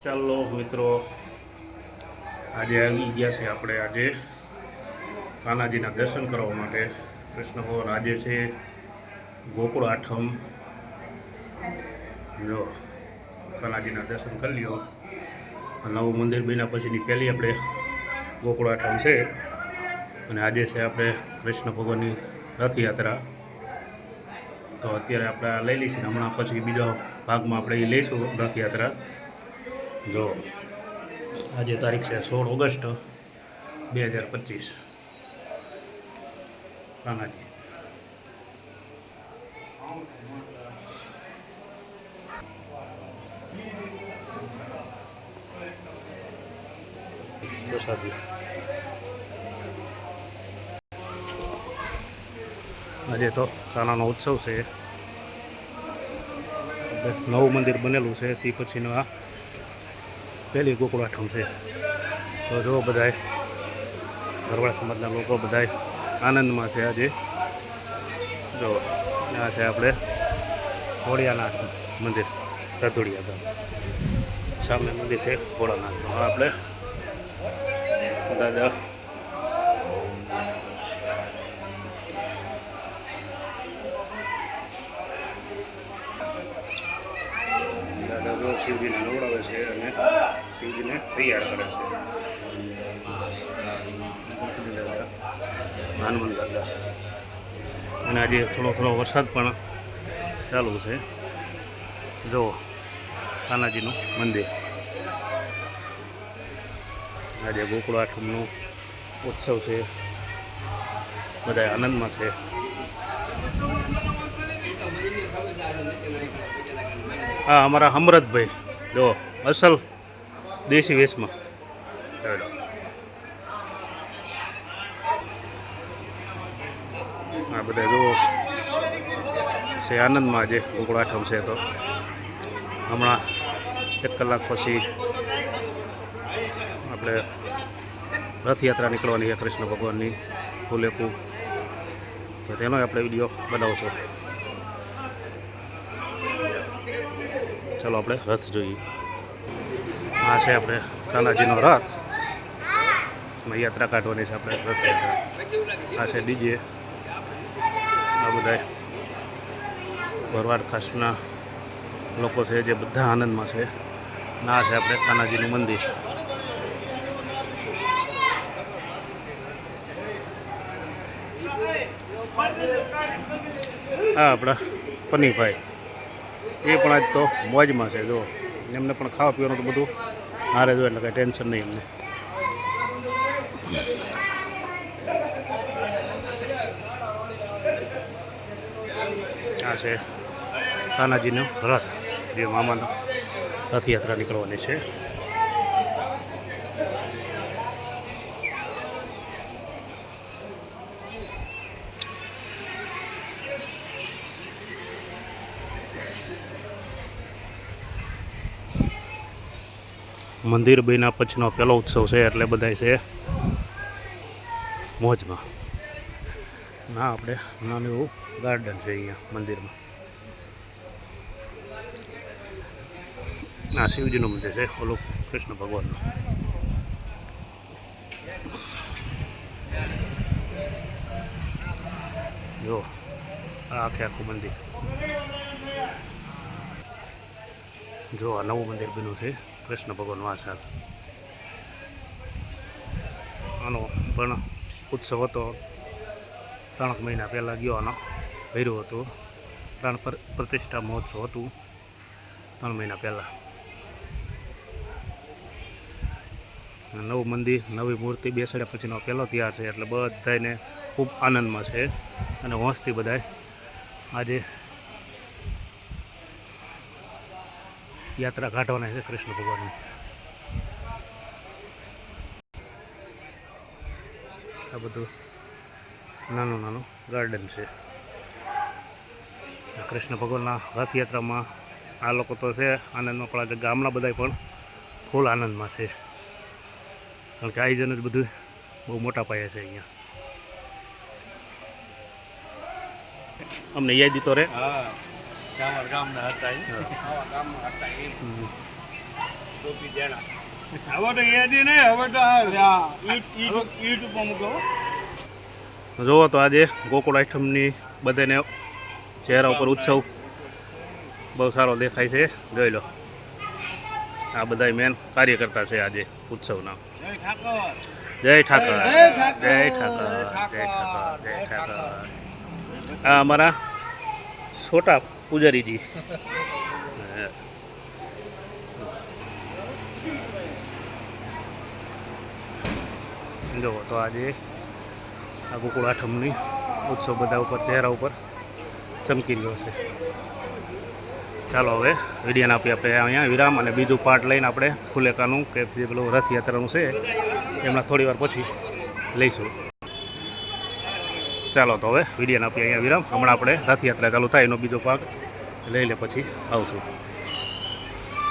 ચાલો મિત્રો, આજે આવી ગયા છે આપણે આજે કાનાજીના દર્શન કરવા માટે. કૃષ્ણ ભગવાન આજે છે ગોકુળ આઠમ. જો કાનાજીના દર્શન કરી લ્યો. નવું મંદિર બન્યા પછીની પહેલી આપણે ગોકુળ આઠમ છે અને આજે છે આપણે કૃષ્ણ ભગવાનની રથયાત્રા. તો અત્યારે આપણે લઈ લઈશું, હમણાં પછી બીજા ભાગમાં આપણે એ લઈશું રથયાત્રા. જો આજે તારીખ છે 16 ઓગસ્ટ 2025. કાનાજી પ્રસાદી. આજે તો કાનાનો ઉત્સવ છે. નવું મંદિર બનેલું છે તે પછીનો આ પહેલી ગોકુળ આઠમ છે. તો જો બધાય ભરવાડ સમાજના લોકો બધાય આનંદમાં છે આજે. જો આ છે આપણે ભોળિયાનાથ મંદિર, રધોડિયા ગામ. સામે મંદિર છે ભોળાનાથનું. આપણે દાદા દાદા શિવજીને નવડાવે છે અને શિવજીને તૈયાર કરે છે. હનુમાન દાદા. અને આજે થોડો વરસાદ પણ ચાલુ છે. જો કાનાજીનું મંદિર. આજે ગોકુળ આઠમનો ઉત્સવ છે, બધા આનંદમાં છે. હા, અમારા અમરતભાઈ જો અસલ દેશી વેશમાં. આ બધા જો છે આનંદમાં. આજે ગોકુળ આઠમ છે તો હમણાં 1 કલાક પછી આપણે રથયાત્રા નીકળવાની છે કૃષ્ણ ભગવાનની ફૂલેકું. તો તેનો આપણે વિડીયો બનાવશું. ચાલો આપણે રથ જોઈએ. આ છે આપણે કાનાજીનો રથ. યાત્રા કાઢવાની છે આપણે રથયાત્રા. આ છે ડીજે. આ બધા ભરવાડ કાસ્ટના લોકો છે જે બધા આનંદમાં છે. આ છે આપણે કાનાજીનું મંદિર. હા, આપણા પન્નીભાઈ એ પણ આજ તો મોજમાં છે. જો એમને પણ ખાવા પીવાનું તો બધું હારે જો, એટલે કાંઈ ટેન્શન નહીં એમને. આ છે કાનાજીનો રથ, જે મામાનો રથયાત્રા નીકળવાની છે. મંદિર બન્યા પછીનો પહેલો ઉત્સવ છે એટલે બધા છે મોજમાં. ના, આપણે નાનું એવું ગાર્ડન છે અહીંયા મંદિરમાં. આ શિવજીનું મંદિર છે, ઓલું કૃષ્ણ ભગવાનનું. જો આ આખું મંદિર. જો આ નવું મંદિર બન્યું છે કૃષ્ણ ભગવાન વાસા. આનો પણ ઉત્સવ હતો 3 મહિના પહેલાં ગયો. આનો ભર્યું હતું. પ્રાણ પ્રતિષ્ઠા મહોત્સવ હતું 3 મહિના પહેલાં. નવું મંદિર, નવી મૂર્તિ બેસાડ્યા પછીનો પહેલો તહેવાર છે એટલે બધાને ખૂબ આનંદમાં છે અને હોંશથી બધાય આજે યાત્રા કાઢવાના છે કૃષ્ણ ભગવાનની. આ બધું નાનું ગાર્ડન છે. કૃષ્ણ ભગવાનના રથયાત્રામાં આ લોકો તો છે આનંદમાં, પણ આજે ગામના બધા પણ ફૂલ આનંદમાં છે. કારણ કે આયોજન જ બધું બહુ મોટા પાયે છે અહીંયા. અમને યાદ તો રે. ગામના હતા. ટોપી દેણા હવે તો એડી નહીં હવે તો ઈટ ઉપર મૂકો જોવો તો આજે ગોકુળ આઠમની બધાને ચહેરા ઉપર ઉત્સવ બહુ સારો દેખાય છે. જોઈ લો આ બધા મેન કાર્યકર્તા છે આજે ઉત્સવના. જય ઠાકર જય ઠાકર જય ઠાકર જય ઠાકર. આ અમારા છોટા પૂજારીજી. જુઓ તો આજે આ ગોકુળ આઠમની ઉત્સવ બધા ઉપર ચહેરા ઉપર ચમકી રહ્યો છે. ચાલો હવે વિડીયોને આપીએ આપણે અહીંયા વિરામ અને બીજું પાર્ટ લઈને આપણે ફુલેકાનું કે જે પેલું રથયાત્રાનું છે એમના થોડી વાર પછી લઈશું. ચાલો તો હવે વિડીયોને આપીએ અહીંયા વિરામ. હમણાં આપણે રથયાત્રા ચાલુ થાય એનો બીજો ભાગ લઈ લે પછી આવશું.